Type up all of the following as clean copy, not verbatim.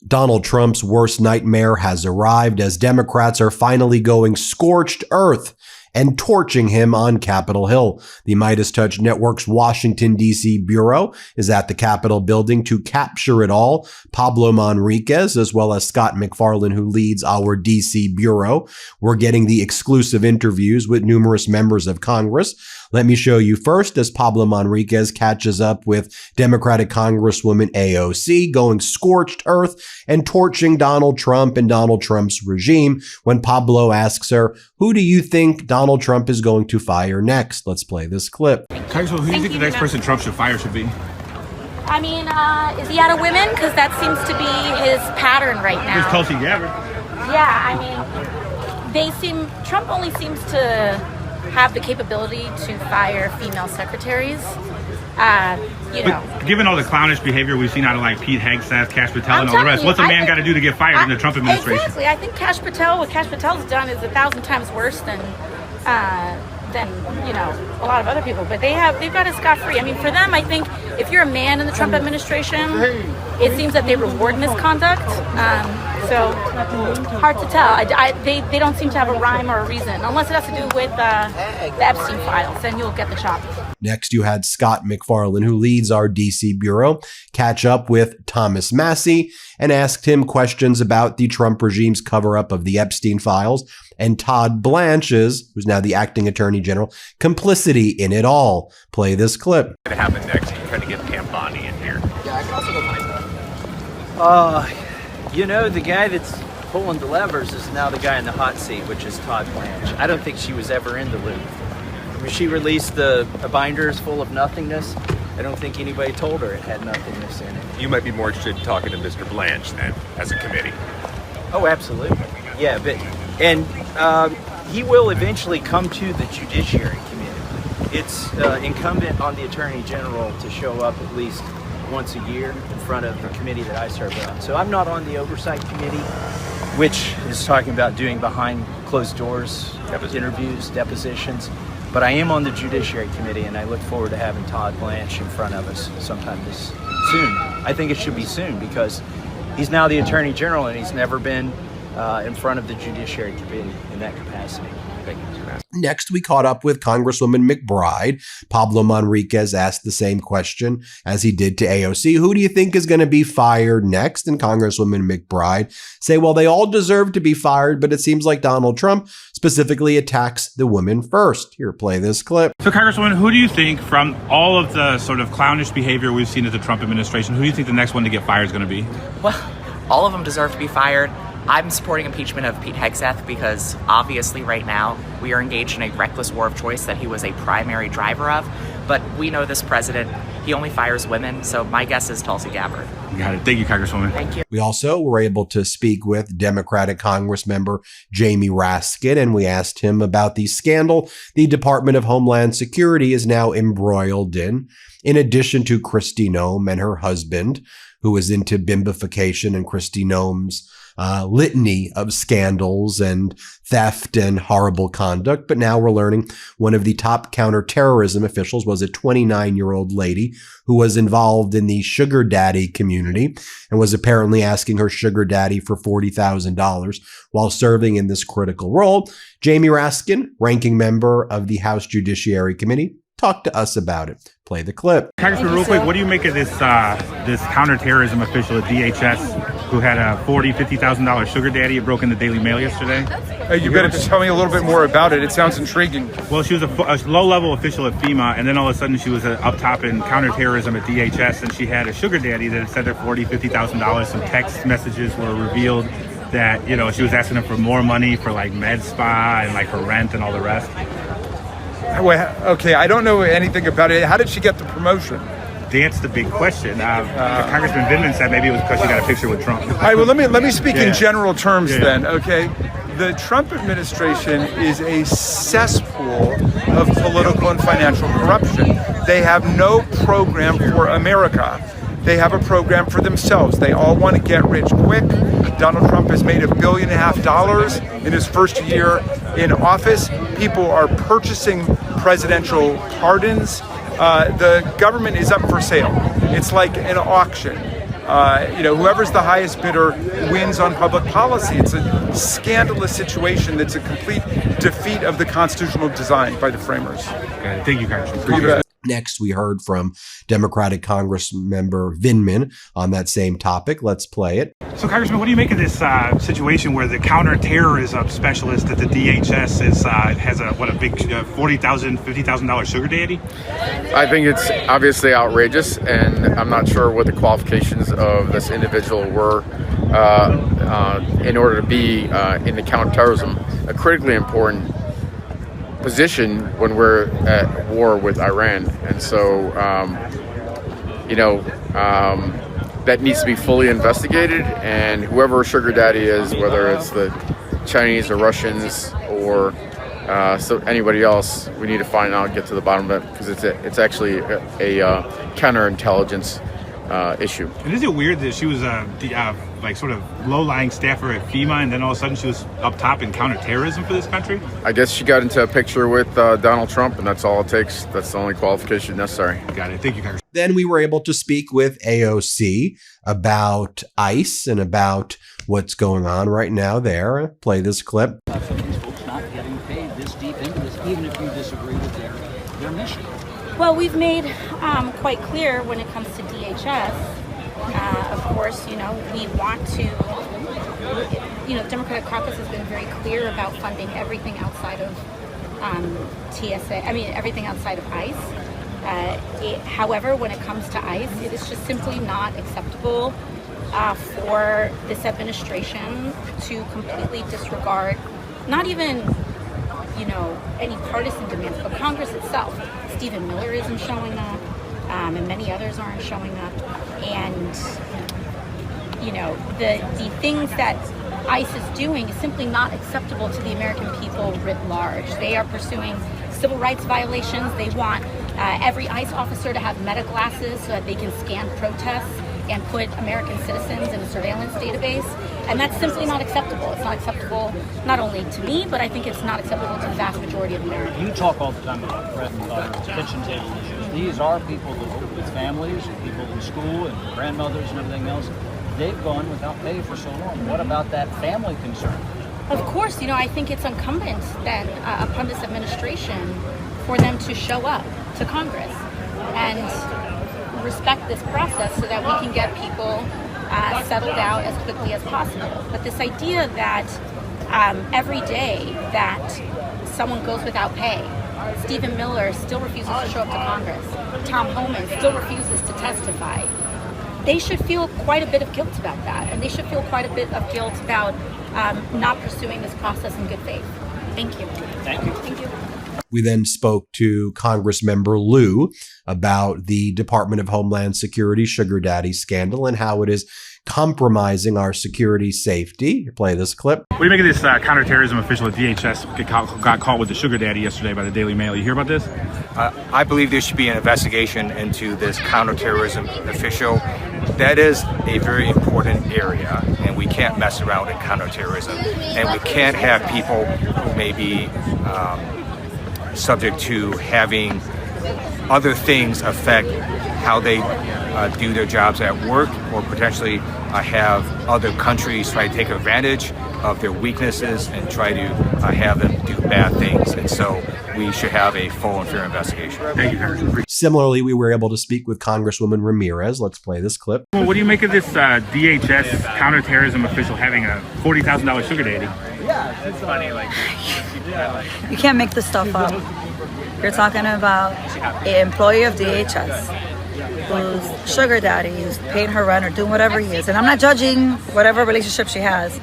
Donald Trump's worst nightmare has arrived as Democrats are finally going scorched earth and torching him on Capitol Hill. The MeidasTouch Network's Washington, D.C. bureau is at the Capitol building to capture it all. Pablo Manriquez, as well as Scott McFarlane, who leads our D.C. bureau, were getting the exclusive interviews with numerous members of Congress. Let me show you first as Pablo Manriquez catches up with Democratic Congresswoman AOC going scorched earth and torching Donald Trump and Donald Trump's regime when Pablo asks her, who do you think Donald Trump is going to fire next? Let's play this clip. Congresswoman, who do you think the next person Trump should fire should be? I mean, is he out of women? Because that seems to be his pattern right now. There's Tulsi Gabbard. Yeah, I mean, Trump only seems to have the capability to fire female secretaries. But given all the clownish behavior we've seen out of like Pete Hegseth, Kash Patel, and all the rest, what's a man got to do to get fired in the Trump administration? Exactly. I think what Kash Patel's done is 1,000 times worse than a lot of other people. But they've got it scot-free. I mean, for them, I think if you're a man in the Trump administration, it seems that they reward misconduct. So hard to tell. They don't seem to have a rhyme or a reason, unless it has to do with the Epstein files. Then you'll get the chop. Next, you had Scott McFarlane, who leads our D.C. bureau, catch up with Thomas Massie and asked him questions about the Trump regime's cover-up of the Epstein files and Todd Blanche's, who's now the acting attorney general, complicity in it all. Play this clip. What happened next? You tried to get Pam Bondi in here. Yeah, I can also go find that. The guy that's pulling the levers is now the guy in the hot seat, which is Todd Blanche. I don't think she was ever in the loop. When she released the binders full of nothingness, I don't think anybody told her it had nothingness in it. You might be more interested in talking to Mr. Blanche then, as a committee. Oh, absolutely. Yeah, and he will eventually come to the Judiciary Committee. It's incumbent on the Attorney General to show up at least once a year in front of the committee that I serve on. So I'm not on the Oversight Committee, which is talking about doing behind closed doors interviews, depositions. But I am on the Judiciary Committee, and I look forward to having Todd Blanche in front of us sometime soon. I think it should be soon because he's now the Attorney General, and he's never been in front of the Judiciary Committee in that capacity. Thank you. Next, we caught up with Congresswoman McBride. Pablo Manriquez asked the same question as he did to AOC. Who do you think is going to be fired next? And Congresswoman McBride say, well, they all deserve to be fired, but it seems like Donald Trump specifically attacks the women first. Here, play this clip. So, Congresswoman, who do you think, from all of the sort of clownish behavior we've seen at the Trump administration, who do you think the next one to get fired is going to be? Well, all of them deserve to be fired. I'm supporting impeachment of Pete Hegseth because obviously right now we are engaged in a reckless war of choice that he was a primary driver of. But we know this president, he only fires women. So my guess is Tulsi Gabbard. Got it. Thank you, Congresswoman. Thank you. We also were able to speak with Democratic Congress member Jamie Raskin, and we asked him about the scandal the Department of Homeland Security is now embroiled in addition to Kristi Noem and her husband, who is into bimbification and Kristi Noem's litany of scandals and theft and horrible conduct. But now we're learning one of the top counterterrorism officials was a 29-year-old lady who was involved in the sugar daddy community and was apparently asking her sugar daddy for $40,000 while serving in this critical role. Jamie Raskin, ranking member of the House Judiciary Committee, talked to us about it. Play the clip. Congressman, real quick, what do you make of this counterterrorism official at DHS who had a $50,000 sugar daddy who broke in the Daily Mail yesterday? You better tell me a little bit more about it. It sounds intriguing. Well, she was a low-level official at FEMA, and then all of a sudden she was up top in counterterrorism at DHS, and she had a sugar daddy that had sent her $50,000. Some text messages were revealed that, she was asking him for more money for like med spa and like for rent and all the rest. Well, okay, I don't know anything about it. How did she get the promotion? That's the big question. Congressman Vindman said maybe it was because she got a picture with Trump. All right, well, let me speak in general terms then, okay? The Trump administration is a cesspool of political and financial corruption. They have no program for America. They have a program for themselves. They all want to get rich quick. Donald Trump has made $1.5 billion in his first year in office. People are purchasing presidential pardons. The government is up for sale. It's like an auction. whoever's the highest bidder wins on public policy. It's a scandalous situation that's a complete defeat of the constitutional design by the framers. Okay. Thank you, Congressman. Appreciate it. Next, we heard from Democratic Congress member Vindman on that same topic. Let's play it. So, Congressman, what do you make of this situation where the counterterrorism specialist at the DHS has a big $40,000, $50,000 sugar daddy? I think it's obviously outrageous, and I'm not sure what the qualifications of this individual were in order to be in the counterterrorism, a critically important position when we're at war with Iran. And so, that needs to be fully investigated, and whoever sugar daddy is, whether it's the Chinese or Russians or anybody else, we need to find out and get to the bottom of it, because it's actually a counterintelligence issue. And is it weird that she was sort of low-lying staffer at FEMA, and then all of a sudden she was up top in counterterrorism for this country? I guess she got into a picture with Donald Trump, and that's all it takes. That's the only qualification necessary. Got it. Thank you, Congressman. Then we were able to speak with AOC about ICE and about what's going on right now there. Play this clip. Some of these folks not getting paid this deep into this, even if you disagree with their mission. Well, we've made quite clear when it comes to DHS, of course, we want to, the Democratic caucus has been very clear about funding everything outside of everything outside of ICE. However, when it comes to ICE, it is just simply not acceptable for this administration to completely disregard, not even, any partisan demands, but Congress itself. Stephen Miller isn't showing up, and many others aren't showing up. And, the things that ICE is doing is simply not acceptable to the American people writ large. They are pursuing civil rights violations. They want every ICE officer to have meta glasses so that they can scan protests and put American citizens in a surveillance database. And that's simply not acceptable. It's not acceptable not only to me, but I think it's not acceptable to the vast majority of Americans. You talk all the time about bread and butter, kitchen table issues. These are people with families, and people in school, and grandmothers and everything else. They've gone without pay for so long. What about that family concern? Of course, I think it's incumbent then upon this administration for them to show up to Congress and respect this process so that we can get people settled out as quickly as possible. But this idea that every day that someone goes without pay, Stephen Miller still refuses to show up to Congress, Tom Homan still refuses to testify, they should feel quite a bit of guilt about that, and they should feel quite a bit of guilt about not pursuing this process in good faith. Thank you. Thank you. Thank you. We then spoke to Congressmember Liu about the Department of Homeland Security sugar daddy scandal and how it is compromising our security safety. Play this clip. What do you make of this counterterrorism official at DHS got caught with the sugar daddy yesterday by the Daily Mail? You hear about this? I believe there should be an investigation into this counterterrorism official. That is a very important area, and we can't mess around in counterterrorism. And we can't have people who may be subject to having other things affect how they do their jobs at work, or potentially have other countries try to take advantage of their weaknesses and try to have them do bad things. And so we should have a full and fair investigation. Thank you, Congressman. Similarly, we were able to speak with Congresswoman Ramirez. Let's play this clip. Well, what do you make of this DHS counterterrorism official having a $40,000 sugar daddy? Yeah, it's funny. You can't make this stuff up. You're talking about an employee of DHS who's sugar daddy, who's paying her rent or doing whatever he is. And I'm not judging whatever relationship she has,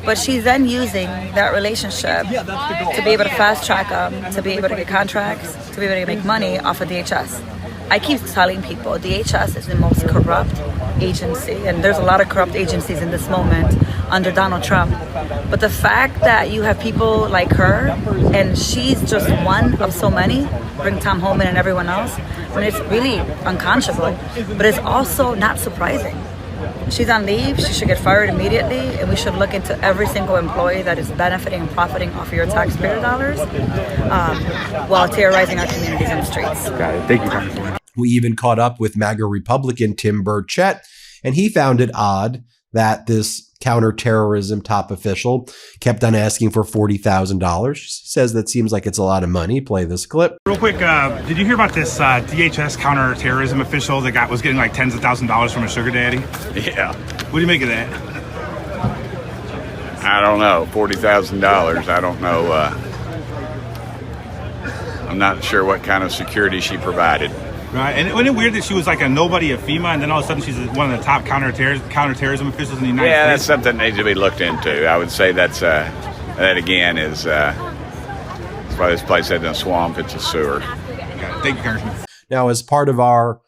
but she's then using that relationship to be able to fast track them, to be able to get contracts, to be able to make money off of DHS. I keep telling people DHS is the most corrupt agency, and there's a lot of corrupt agencies in this moment under Donald Trump. But the fact that you have people like her, and she's just one of so many, bring Tom Homan and everyone else, and it's really unconscionable, but it's also not surprising. She's on leave, she should get fired immediately, and we should look into every single employee that is benefiting and profiting off of your taxpayer dollars while terrorizing our communities on the streets. Got it. Thank you, Congresswoman. We even caught up with MAGA Republican Tim Burchett And he found it odd that this counterterrorism top official kept on asking for $40,000. Says that seems like it's a lot of money. Play this clip. Real quick, did you hear about this DHS counterterrorism official that was getting like tens of thousands of dollars from a sugar daddy? Yeah. What do you make of that? I don't know. $40,000. I don't know. I'm not sure what kind of security she provided. Right, and wasn't it weird that she was like a nobody at FEMA, and then all of a sudden she's one of the top counterterrorism officials in the United States? Yeah, that's something that needs to be looked into. I would say that again is that's why this place isn't a swamp; it's a sewer. Thank you, Congressman. Now, as part of our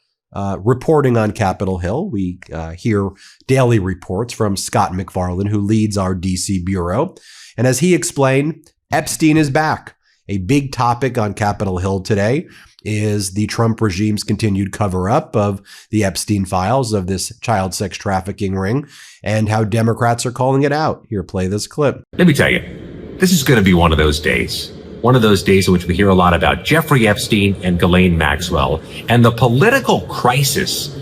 reporting on Capitol Hill, we hear daily reports from Scott McFarland, who leads our D.C. bureau, and as he explained, Epstein is back. A big topic on Capitol Hill today is the Trump regime's continued cover-up of the Epstein files of this child sex trafficking ring and how Democrats are calling it out. Here, play this clip. Let me tell you, this is going to be one of those days. One of those days in which we hear a lot about Jeffrey Epstein and Ghislaine Maxwell and the political crisis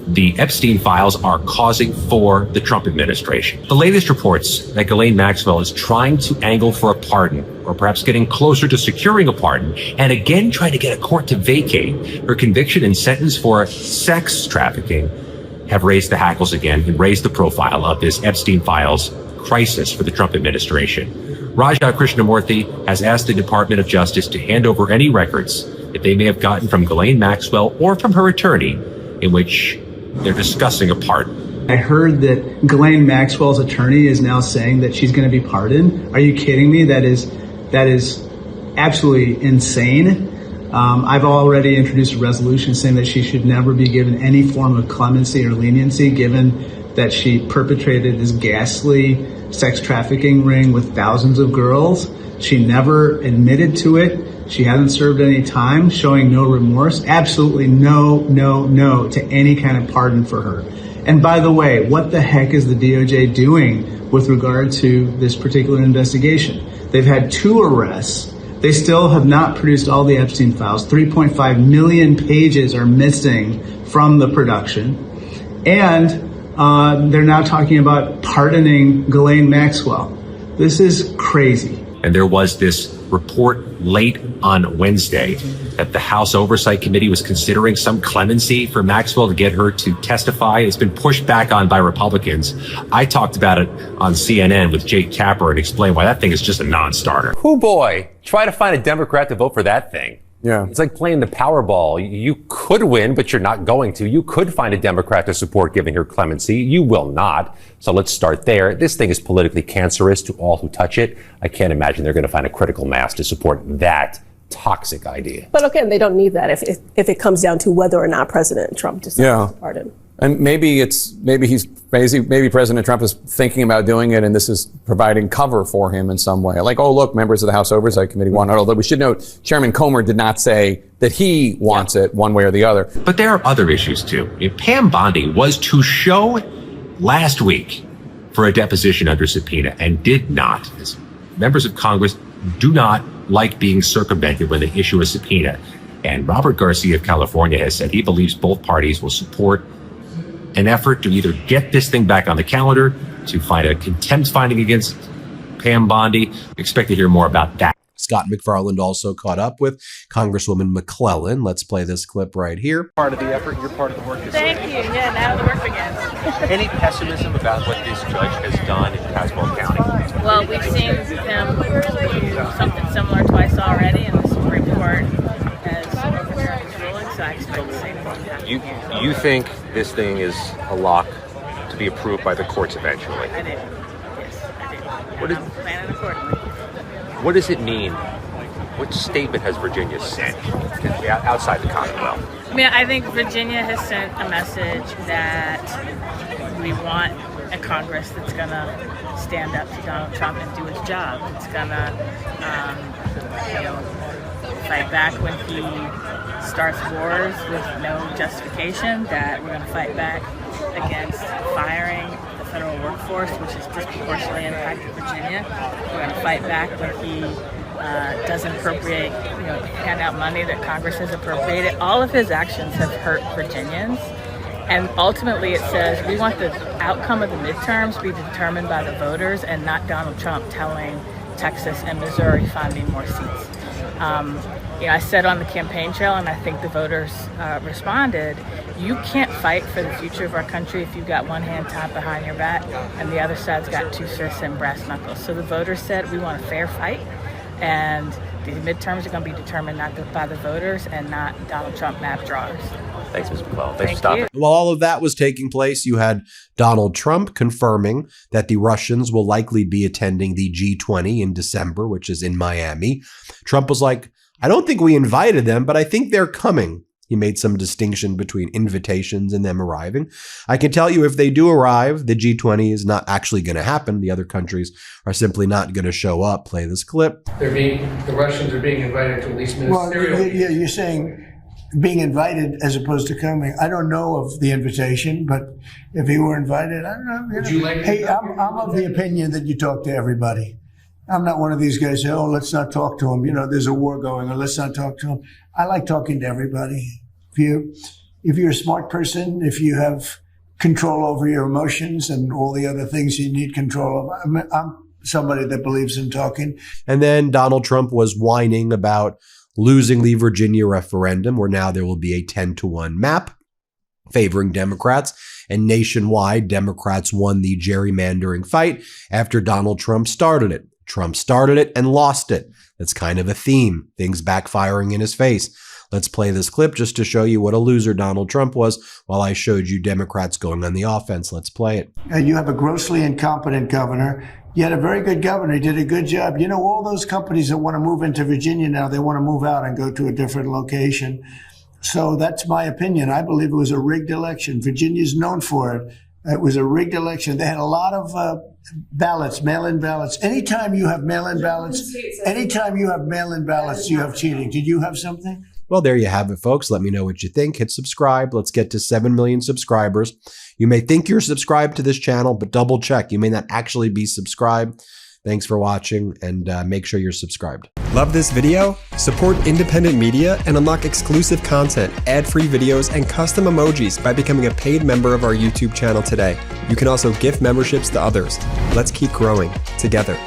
the Epstein files are causing for the Trump administration. The latest reports that Ghislaine Maxwell is trying to angle for a pardon, or perhaps getting closer to securing a pardon, and again trying to get a court to vacate her conviction and sentence for sex trafficking, have raised the hackles again and raised the profile of this Epstein files crisis for the Trump administration. Raja Krishnamurthy has asked the Department of Justice to hand over any records that they may have gotten from Ghislaine Maxwell or from her attorney in which they're discussing a pardon. I heard that Ghislaine Maxwell's attorney is now saying that she's going to be pardoned. Are you kidding me? That is absolutely insane. I've already introduced a resolution saying that she should never be given any form of clemency or leniency, given that she perpetrated this ghastly sex trafficking ring with thousands of girls. She never admitted to it. She hasn't served any time, showing no remorse. Absolutely no to any kind of pardon for her. And by the way, what the heck is the DOJ doing with regard to this particular investigation? They've had 2 arrests. They still have not produced all the Epstein files. 3.5 million pages are missing from the production. And they're now talking about pardoning Ghislaine Maxwell. This is crazy. And there was this report late on Wednesday that the House Oversight Committee was considering some clemency for Maxwell to get her to testify. It's been pushed back on by Republicans. I talked about it on CNN with Jake Tapper and explained why that thing is just a non-starter. Oh boy, try to find a Democrat to vote for that thing. Yeah. It's like playing the Powerball. You could win, but you're not going to. You could find a Democrat to support giving her clemency. You will not. So let's start there. This thing is politically cancerous to all who touch it. I can't imagine they're going to find a critical mass to support that toxic idea. But again, they don't need that if it comes down to whether or not President Trump decides to pardon. And maybe President Trump is thinking about doing it, and this is providing cover for him in some way. Like, oh, look, members of the House Oversight Committee want it. Although we should note, Chairman Comer did not say that he wants it one way or the other. But there are other issues, too. Pam Bondi was to show last week for a deposition under subpoena and did not. As members of Congress do not like being circumvented when they issue a subpoena. And Robert Garcia of California has said he believes both parties will support an effort to either get this thing back on the calendar, to find a contempt finding against Pam Bondi. Expect to hear more about that. Scott McFarland also caught up with Congresswoman McClellan. Let's play this clip right here. Part of the effort, you're part of the work. Thank you. Yeah, now the work begins. Any pessimism about what this judge has done in Pasco County? Well, we've seen him do something similar twice already, and the Supreme Court has overturned his ruling, so I expect the same thing to happen. You think this thing is a lock to be approved by the courts eventually? I do. Yes, I do. And I'm planning accordingly. What does it mean? What statement has Virginia sent outside the Commonwealth? I mean, I think Virginia has sent a message that we want a Congress that's going to stand up to Donald Trump and do its job. It's going to, fight back when he starts wars with no justification, that we're going to fight back against firing the federal workforce, which has disproportionately impacted Virginia. We're going to fight back when he doesn't appropriate, hand out money that Congress has appropriated. All of his actions have hurt Virginians, And ultimately it says we want the outcome of the midterms be determined by the voters and not Donald Trump telling Texas and Missouri find me more seats. I said on the campaign trail, and I think the voters responded, you can't fight for the future of our country if you've got one hand tied behind your back and the other side's got two fists and brass knuckles. So the voters said we want a fair fight, and the midterms are going to be determined by the voters and not Donald Trump map drawers. Thanks, Ms. McClellan. Thanks for stopping. While all of that was taking place, you had Donald Trump confirming that the Russians will likely be attending the G20 in December, which is in Miami. Trump was like, I don't think we invited them, but I think they're coming. He made some distinction between invitations and them arriving. I can tell you if they do arrive, the G20 is not actually going to happen. The other countries are simply not going to show up. Play this clip. The Russians are being invited to at least ministerial. Well, you're saying being invited as opposed to coming. I don't know of the invitation, but if he were invited, I don't know. Would you like? Hey, I'm of the opinion that you talk to everybody. I'm not one of these guys who say, oh, let's not talk to him. There's a war going on. Let's not talk to him. I like talking to everybody. If you're a smart person, if you have control over your emotions and all the other things you need control of, I'm somebody that believes in talking. And then Donald Trump was whining about losing the Virginia referendum, where now there will be a 10-to-1 map favoring Democrats. And nationwide, Democrats won the gerrymandering fight after Donald Trump started it. Trump started it and lost it. That's kind of a theme, things backfiring in his face. Let's play this clip just to show you what a loser Donald Trump was while I showed you Democrats going on the offense. Let's play it. And you have a grossly incompetent governor. You had a very good governor. He did a good job. All those companies that want to move into Virginia now, they want to move out and go to a different location. So that's my opinion. I believe it was a rigged election. Virginia's known for it. It was a rigged election. They had a lot of ballots, mail-in ballots. Anytime you have mail-in ballots, you have cheating. Did you have something? Well, there you have it, folks. Let me know what you think. Hit subscribe. Let's get to 7 million subscribers. You may think you're subscribed to this channel, but double check. You may not actually be subscribed. Thanks for watching, and make sure you're subscribed. Love this video? Support independent media and unlock exclusive content, ad-free videos, and custom emojis by becoming a paid member of our YouTube channel today. You can also gift memberships to others. Let's keep growing together.